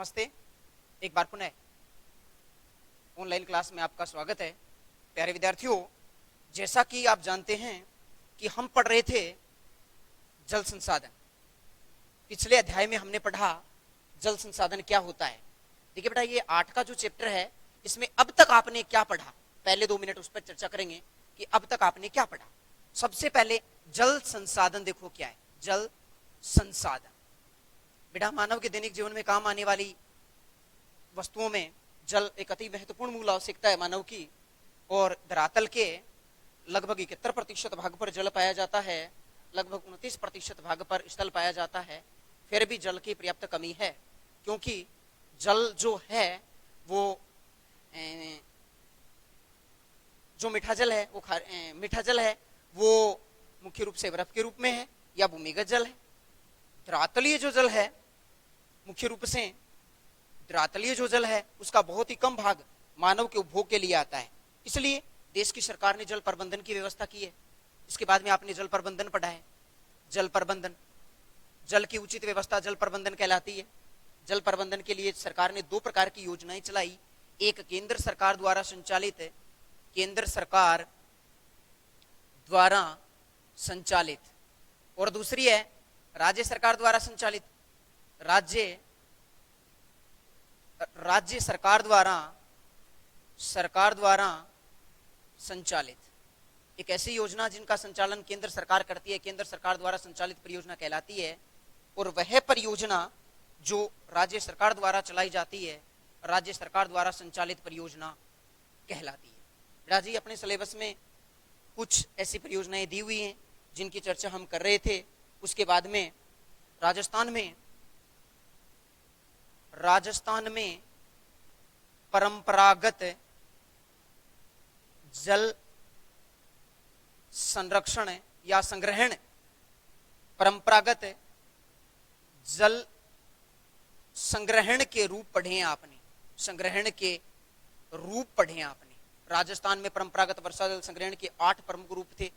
नमस्ते। एक बार पुनः ऑनलाइन क्लास में आपका स्वागत है। प्यारे विद्यार्थियों, जैसा कि आप जानते हैं कि हम पढ़ रहे थे जल संसाधन। पिछले अध्याय में हमने पढ़ा जल संसाधन क्या होता है। देखिए बेटा, ये 8 का जो चैप्टर है इसमें अब तक आपने क्या पढ़ा, पहले 2 मिनट उस पर चर्चा करेंगे कि अब तक आपने क्या पढ़ा। सबसे पहले जल संसाधन देखो क्या है। जल संसाधन बेटा, मानव के दैनिक जीवन में काम आने वाली वस्तुओं में जल एक अति महत्वपूर्ण मूल आवश्यकता है मानव की। और धरातल के लगभग 71% भाग पर जल पाया जाता है, लगभग 29% भाग पर स्थल पाया जाता है। फिर भी जल की पर्याप्त कमी है, क्योंकि जल जो है वो जो मीठा जल है वो मुख्य रूप से बर्फ के रूप में है या भूमिगत जल है। धरातलीय जो जल है, मुख्य रूप से धरातलीय जो जल है उसका बहुत ही कम भाग मानव के उपभोग के लिए आता है। इसलिए देश की सरकार ने जल प्रबंधन की व्यवस्था की है। इसके बाद में आपने जल प्रबंधन पढ़ा है। जल प्रबंधन, जल की उचित व्यवस्था जल प्रबंधन कहलाती है। जल प्रबंधन के लिए सरकार ने 2 प्रकार की योजनाएं चलाई। एक केंद्र सरकार द्वारा संचालित और दूसरी है राज्य सरकार द्वारा संचालित। राज्य सरकार द्वारा संचालित एक ऐसी योजना जिनका संचालन केंद्र सरकार करती है, केंद्र सरकार द्वारा संचालित परियोजना कहलाती है। और वह परियोजना जो राज्य सरकार द्वारा चलाई जाती है, राज्य सरकार द्वारा संचालित परियोजना कहलाती है। राजी, अपने सिलेबस में कुछ ऐसी परियोजनाएं दी हुई हैं जिनकी चर्चा हम कर रहे थे। उसके बाद में राजस्थान में परंपरागत जल संरक्षण या संग्रहण, परंपरागत जल संग्रहण के रूप पढ़े आपने। राजस्थान में परंपरागत वर्षा जल संग्रहण के 8 प्रमुख रूप थे।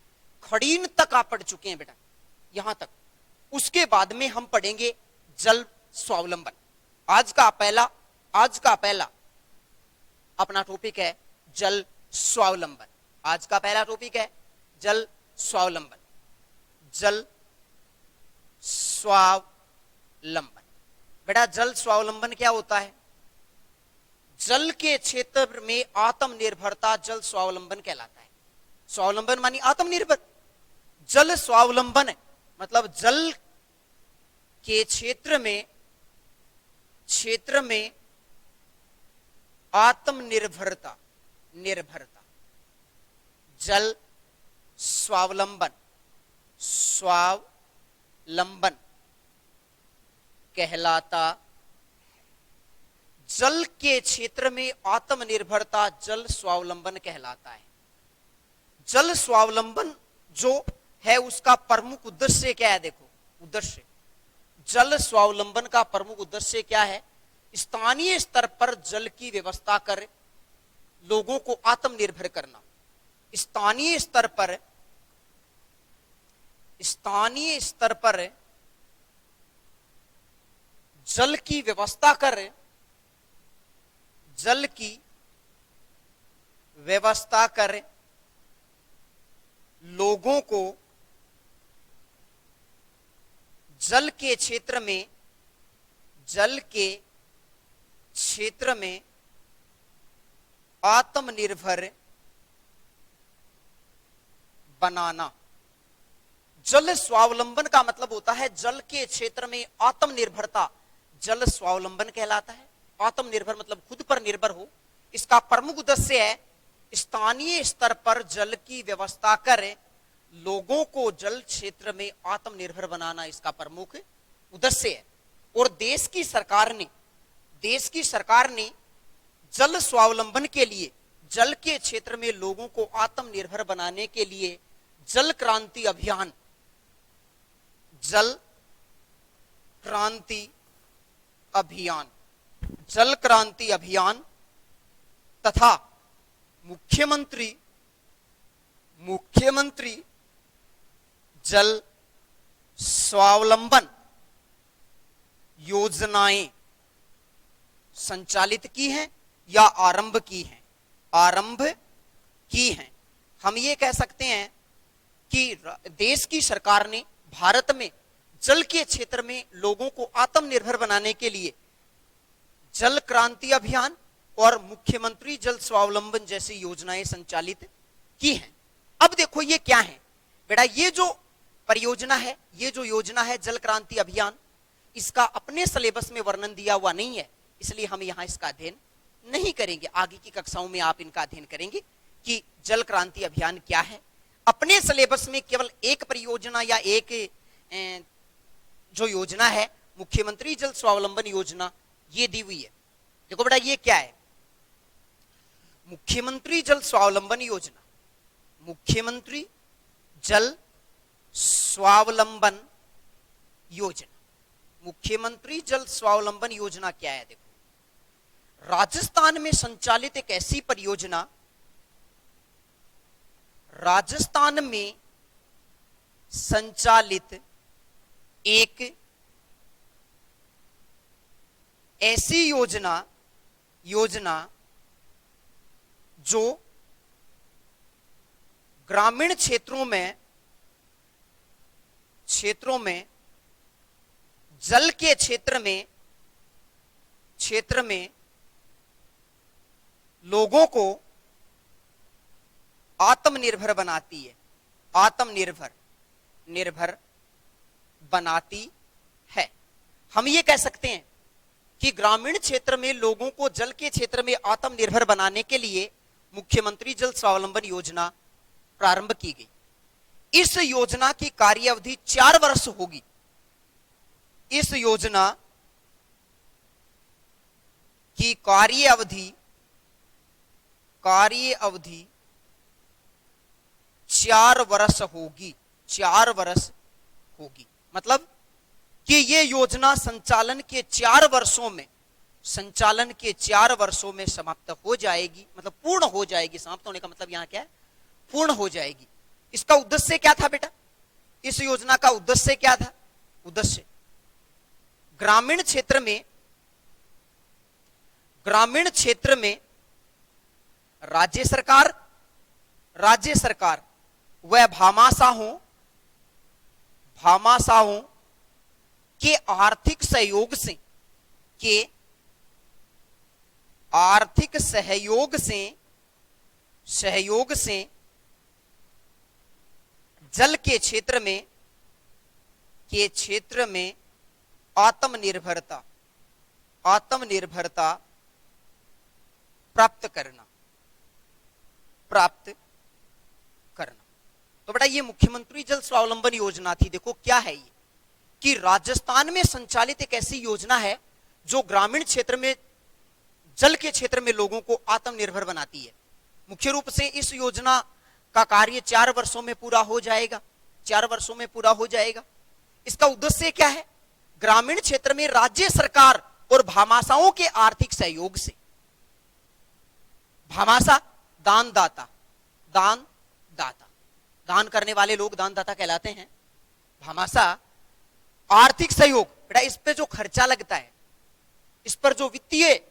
खड़ीन तक आप पढ़ चुके हैं बेटा, यहां तक। उसके बाद में हम पढ़ेंगे जल स्वावलंबन। आज का पहला अपना टॉपिक है जल स्वावलंबन। आज का पहला टॉपिक है जल स्वावलंबन। जल स्वावलंबन बेटा, जल स्वावलंबन क्या होता है? जल के क्षेत्र में आत्मनिर्भरता जल स्वावलंबन कहलाता है। स्वावलंबन मानी आत्मनिर्भर। जल स्वावलंबन मतलब जल के क्षेत्र में आत्मनिर्भरता, जल स्वावलंबन कहलाता। जल के क्षेत्र में आत्मनिर्भरता जल स्वावलंबन कहलाता है। जल स्वावलंबन जो है उसका प्रमुख उद्देश्य क्या है? देखो, उद्देश्य जल स्वावलंबन का प्रमुख उद्देश्य क्या है? स्थानीय स्तर पर जल की व्यवस्था कर लोगों को आत्मनिर्भर करना। स्थानीय स्तर पर जल की व्यवस्था कर लोगों को जल के क्षेत्र में आत्मनिर्भर बनाना। जल स्वावलंबन का मतलब होता है जल के क्षेत्र में आत्मनिर्भरता जल स्वावलंबन कहलाता है। आत्मनिर्भर मतलब खुद पर निर्भर हो। इसका प्रमुख उद्देश्य है स्थानीय स्तर पर जल की व्यवस्था कर लोगों को जल क्षेत्र में आत्मनिर्भर बनाना इसका प्रमुख उद्देश्य है। और देश की सरकार ने जल स्वावलंबन के लिए, जल के क्षेत्र में लोगों को आत्मनिर्भर बनाने के लिए जल क्रांति अभियान तथा मुख्यमंत्री जल स्वावलंबन योजनाएं संचालित की हैं या आरंभ की हैं? आरंभ की हैं। हम ये कह सकते हैं कि देश की सरकार ने भारत में जल के क्षेत्र में लोगों को आत्मनिर्भर बनाने के लिए जल क्रांति अभियान और मुख्यमंत्री जल स्वावलंबन जैसी योजनाएं संचालित की हैं। अब देखो ये क्या है बेटा, ये जो परियोजना है, ये जो योजना है जल क्रांति अभियान, इसका अपने सिलेबस में वर्णन दिया हुआ नहीं है, इसलिए हम यहां इसका अध्ययन नहीं करेंगे। आगे की कक्षाओं में आप इनका अध्ययन करेंगे कि जल क्रांति अभियान क्या है। अपने सिलेबस में केवल एक परियोजना या एक जो योजना है मुख्यमंत्री जल स्वावलंबन योजना, ये दी हुई है। देखो बेटा ये क्या है, मुख्यमंत्री जल स्वावलंबन योजना, मुख्यमंत्री जल स्वावलंबन योजना। मुख्यमंत्री जल स्वावलंबन योजना क्या है? देखो, राजस्थान में संचालित एक ऐसी परियोजना, राजस्थान में संचालित एक ऐसी योजना जो ग्रामीण क्षेत्रों में जल के क्षेत्र में लोगों को आत्मनिर्भर बनाती है, निर्भर बनाती है। हम ये कह सकते हैं कि ग्रामीण क्षेत्र में लोगों को जल के क्षेत्र में आत्मनिर्भर बनाने के लिए मुख्यमंत्री जल स्वावलंबन योजना प्रारंभ की गई। इस योजना की कार्य अवधि 4 वर्ष होगी। इस योजना की कार्य अवधि 4 वर्ष होगी। 4 वर्ष होगी मतलब कि ये योजना संचालन के 4 वर्षों में समाप्त हो जाएगी, मतलब पूर्ण हो जाएगी। समाप्त होने का मतलब यहां क्या है? पूर्ण हो जाएगी। इसका उद्देश्य क्या था बेटा? इस योजना का उद्देश्य क्या था? उद्देश्य ग्रामीण क्षेत्र में राज्य सरकार व भामाशाहों के आर्थिक सहयोग से जल के क्षेत्र में आत्मनिर्भरता प्राप्त करना। तो बेटा ये मुख्यमंत्री जल स्वावलंबन योजना थी। देखो क्या है ये, कि राजस्थान में संचालित एक ऐसी योजना है जो ग्रामीण क्षेत्र में जल के क्षेत्र में लोगों को आत्मनिर्भर बनाती है। मुख्य रूप से इस योजना का कार्य 4 वर्षों में पूरा हो जाएगा। 4 वर्षों में पूरा हो जाएगा। इसका उद्देश्य क्या है? ग्रामीण क्षेत्र में राज्य सरकार और भामाशाहों के आर्थिक सहयोग से, भामाशाह दान करने वाले लोग दानदाता कहलाते हैं। भामाशाह आर्थिक सहयोग, बेटा इस पे जो खर्चा लगता है, इस पर जो वित्तीय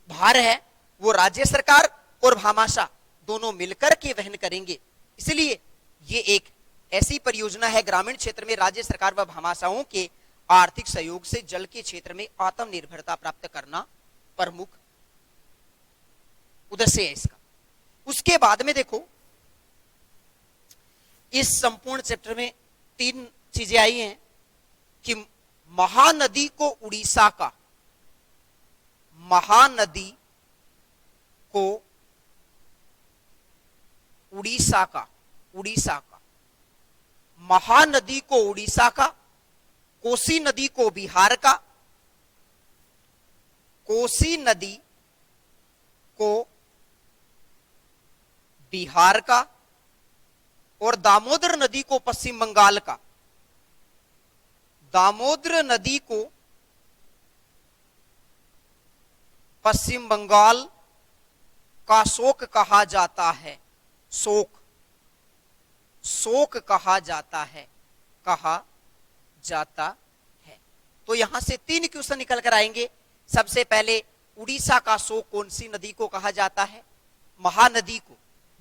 भार है, वो राज्य सरकार और भामाशाह दोनों मिलकर के वहन करेंगे। इसलिए ये एक ऐसी परियोजना है ग्रामीण क्षेत्र में राज्य सरकार व भामाशाहों के आर्थिक सहयोग से जल के क्षेत्र में आत्मनिर्भरता प्राप्त करना प्रमुख उद्देश्य है इसका। उसके बाद में देखो इस संपूर्ण चैप्टर में 3 चीजें आई हैं कि महानदी को उड़ीसा का महानदी को उड़ीसा का, कोसी नदी को बिहार का, कोसी नदी को बिहार का और दामोदर नदी को पश्चिम बंगाल का। दामोदर नदी को पश्चिम बंगाल का शोक कहा जाता है। शोक कहा जाता है। तो यहां से 3 क्वेश्चन निकल कर आएंगे। सबसे पहले उड़ीसा का शोक कौन सी नदी को कहा जाता है? महानदी को।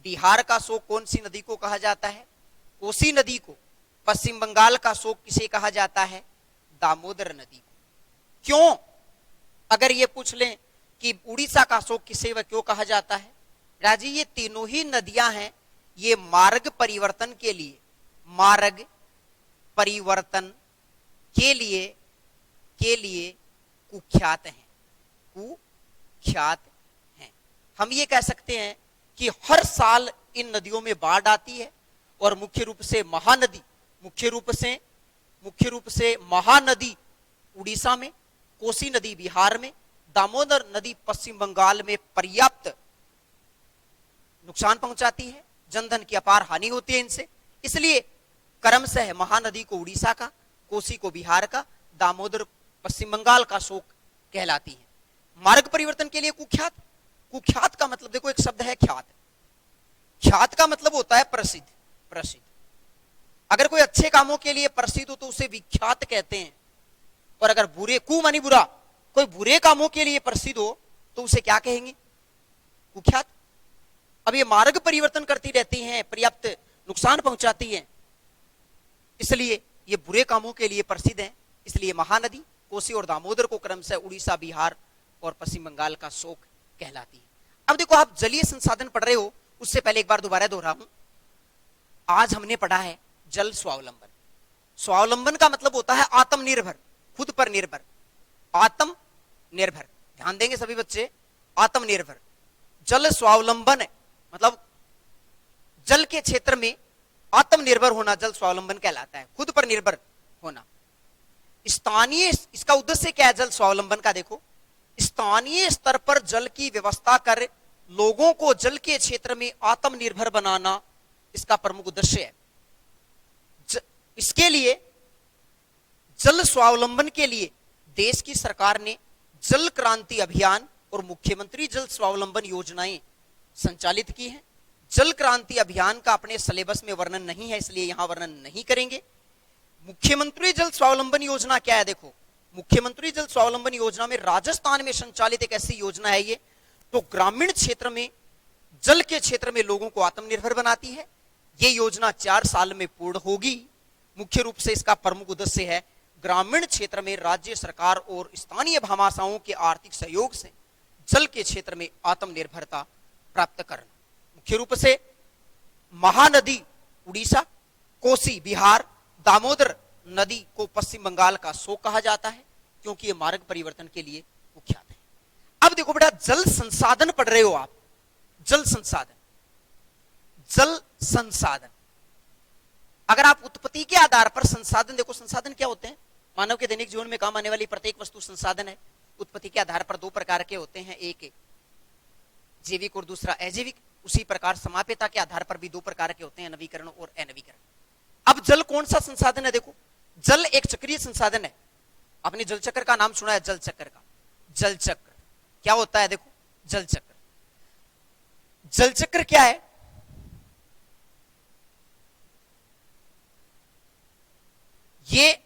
बिहार का शोक कौन सी नदी को कहा जाता है? कोसी नदी को। पश्चिम बंगाल का शोक किसे कहा जाता है? दामोदर नदी को। क्यों? अगर ये पूछ लें कि उड़ीसा का शोक किसे व क्यों कहा जाता है, राजी ये तीनों ही नदियां हैं, ये मार्ग परिवर्तन के लिए, मार्ग परिवर्तन के लिए कुख्यात हैं, कुख्यात हैं। हम ये कह सकते हैं कि हर साल इन नदियों में बाढ़ आती है और मुख्य रूप से महानदी, मुख्य रूप से महानदी उड़ीसा में, कोसी नदी बिहार में, दामोदर नदी पश्चिम बंगाल में पर्याप्त नुकसान पहुंचाती है, जनधन की अपार हानि होती है इनसे। इसलिए क्रमशः महानदी को उड़ीसा का, कोसी को बिहार का, दामोदर पश्चिम बंगाल का शोक कहलाती है। मार्ग परिवर्तन के लिए कुख्यात। कुख्यात का मतलब देखो, एक शब्द है ख्यात। ख्यात का मतलब होता है प्रसिद्ध, प्रसिद्ध। अगर कोई अच्छे कामों के लिए प्रसिद्ध हो तो उसे विख्यात कहते हैं, और अगर बुरे, कु मानी बुरा, कोई बुरे कामों के लिए प्रसिद्ध हो तो उसे क्या कहेंगे? कुख्यात। अब ये मार्ग परिवर्तन करती रहती हैं, पर्याप्त नुकसान पहुंचाती हैं, इसलिए ये बुरे कामों के लिए प्रसिद्ध हैं। इसलिए महानदी, कोसी और दामोदर को क्रमशः उड़ीसा, बिहार और पश्चिम बंगाल का शोक कहलाती है। अब देखो, आप जलीय संसाधन पढ़ रहे हो, उससे पहले एक बार दोबारा दोहराऊं, आज हमने पढ़ा है जल स्वावलंबन। स्वावलंबन का मतलब होता है आत्मनिर्भर, खुद पर निर्भर, आत्मनिर्भर। ध्यान देंगे सभी बच्चे, आत्मनिर्भर। जल स्वावलंबन है मतलब जल के क्षेत्र में आत्मनिर्भर होना जल स्वावलंबन कहलाता है, खुद पर निर्भर होना। स्थानीय, इसका उद्देश्य क्या है जल स्वावलंबन का? देखो, स्थानीय स्तर पर जल की व्यवस्था कर लोगों को जल के क्षेत्र में आत्मनिर्भर बनाना इसका प्रमुख उद्देश्य है। इसके लिए, जल स्वावलंबन के लिए देश की सरकार ने जल क्रांति अभियान और मुख्यमंत्री जल स्वावलंबन योजनाएं संचालित की हैं। जल क्रांति अभियान का अपने सिलेबस में वर्णन नहीं है, इसलिए यहां वर्णन नहीं करेंगे। मुख्यमंत्री जल स्वावलंबन योजना क्या है? देखो, मुख्यमंत्री जल स्वावलंबन योजना में राजस्थान में संचालित एक ऐसी योजना है ये, तो ग्रामीण क्षेत्र में, जल के क्षेत्र में लोगों को आत्मनिर्भर बनाती है। ये योजना 4 साल में पूर्ण होगी। मुख्य रूप से इसका प्रमुख उद्देश्य है ग्रामीण क्षेत्र में राज्य सरकार और स्थानीय भामाशाहों के आर्थिक सहयोग से जल के क्षेत्र में आत्मनिर्भरता प्राप्त करना। मुख्य रूप से महानदी उड़ीसा, कोसी बिहार, दामोदर नदी को पश्चिम बंगाल का शोक कहा जाता है, क्योंकि ये मार्ग परिवर्तन के लिए कुख्यात है। अब देखो बेटा, जल संसाधन पढ़ रहे हो आप, जल संसाधन, जल संसाधन। अगर आप उत्पत्ति के आधार पर संसाधन, देखो संसाधन क्या होते हैं? मानव के दैनिक जीवन में काम आने वाली प्रत्येक वस्तु संसाधन है। उत्पत्ति के आधार पर 2 प्रकार के होते हैं, एक जैविक और दूसरा अजैविक। उसी प्रकार समाप्यता के आधार पर भी 2 प्रकार के होते हैं, नवीकरण और अनवीकरण। अब जल कौन सा संसाधन है? देखो, जल एक चक्रीय संसाधन है। आपने जल चक्र का नाम सुना है? जल चक्र का, जल चक्र क्या होता है? देखो, जल चक्र, जल चक्र क्या है? ये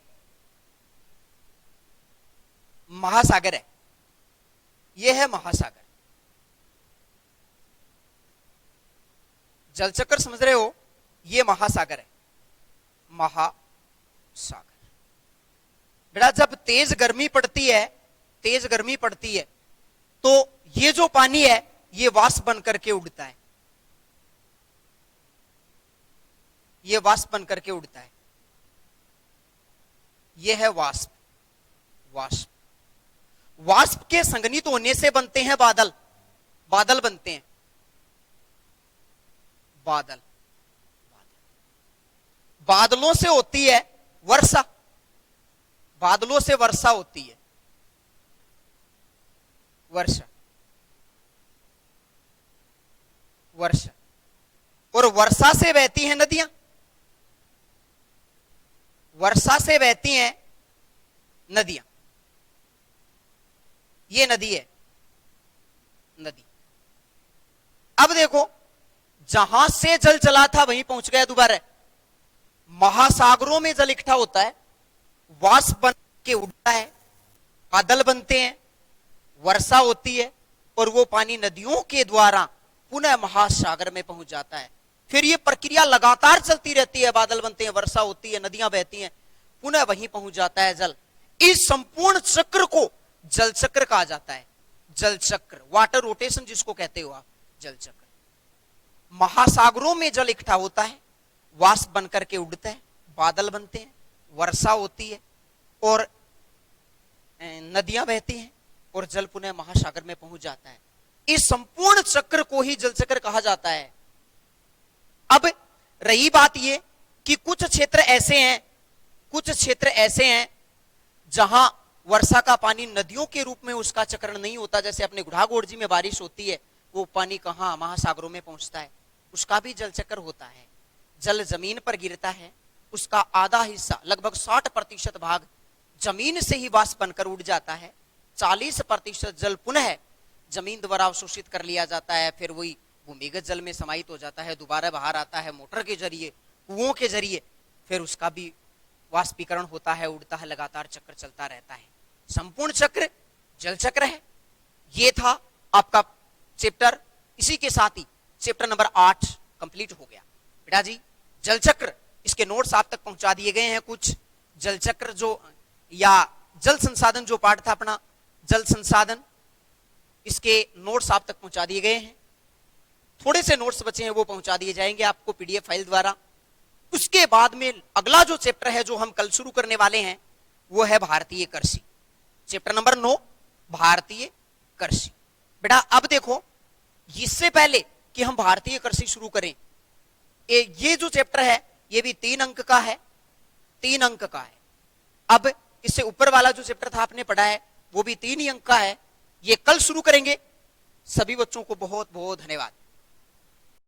महासागर है, ये है महासागर। जल चक्र समझ रहे हो? ये महासागर है, महासागर। बेटा, जब तेज गर्मी पड़ती है, तेज गर्मी पड़ती है तो ये जो पानी है ये वाष्प बन करके उड़ता है, ये वाष्प बन करके उड़ता है। ये है वाष्प, वाष्प। वाष्प के संघनित होने से बनते हैं बादल, बादल बनते हैं, बादल। बादलों से होती है वर्षा, बादलों से वर्षा होती है, वर्षा, वर्षा। और वर्षा से बहती हैं नदियां, वर्षा से बहती हैं नदियां। ये नदी है, नदी। अब देखो, जहां से जल चला था वहीं पहुंच गया दोबारा। महासागरों में जल इकट्ठा होता है, वाष्प बन के उड़ता है, बादल बनते हैं, वर्षा होती है और वो पानी नदियों के द्वारा पुनः महासागर में पहुंच जाता है। फिर ये प्रक्रिया लगातार चलती रहती है, बादल बनते हैं, वर्षा होती है, नदियां बहती हैं, पुनः वहीं पहुंच जाता है जल। इस संपूर्ण चक्र को जल चक्र कहा जाता है। जल चक्र, वाटर रोटेशन जिसको कहते हो आप, जल चक्र। महासागरों में जल इकट्ठा होता है, वाष्प बनकर के उड़ता है, बादल बनते हैं, वर्षा होती है और नदियां बहती हैं और जल पुनः महासागर में पहुंच जाता है। इस संपूर्ण चक्र को ही जल चक्र कहा जाता है। अब रही बात यह कि कुछ क्षेत्र ऐसे हैं जहां वर्षा का पानी नदियों के रूप में उसका चक्रण नहीं होता। जैसे अपने गुढ़ागोड़जी में बारिश होती है, वो पानी कहां महासागरों में पहुंचता है, उसका भी जल चक्र होता है। जल जमीन पर गिरता है, उसका आधा हिस्सा लगभग 60% भाग जमीन से ही वाष्प बनकर उड़ जाता है। 40% जल पुनः जमीन द्वारा अवशोषित कर लिया जाता है, फिर वही भूमिगत जल में समाहित हो जाता है, दोबारा बाहर आता है मोटर के जरिए, कुओं के जरिए, फिर उसका भी वाष्पीकरण होता है, उड़ता है, लगातार चक्र चलता रहता है। संपूर्ण चक्र जल चक्र है। ये था आपका चैप्टर। इसी के साथ ही चैप्टर नंबर 8 कंप्लीट हो गया। बेटा जी जल चक्र, इसके नोट्स आप तक पहुंचा दिए गए हैं। कुछ जल चक्र जो या जल संसाधन जो पार्ट था अपना, जल संसाधन, इसके नोट्स आप तक पहुंचा दिए गए हैं। थोड़े से नोट्स बचे हैं, वो पहुंचा दिए जाएंगे आपको पीडीएफ फाइल द्वारा। उसके बाद में अगला जो चैप्टर है जो हम कल शुरू करने वाले हैं वो है भारतीय कृषि, चैप्टर नंबर 9, भारतीय कृषि। बेटा अब देखो, इससे पहले कि हम भारतीय कृषि शुरू करें, ये जो चैप्टर है ये भी 3 अंक का है, 3 अंक का है। अब इससे ऊपर वाला जो चैप्टर था आपने पढ़ा है वो भी 3 ही अंक का है। ये कल शुरू करेंगे। सभी बच्चों को बहुत बहुत धन्यवाद।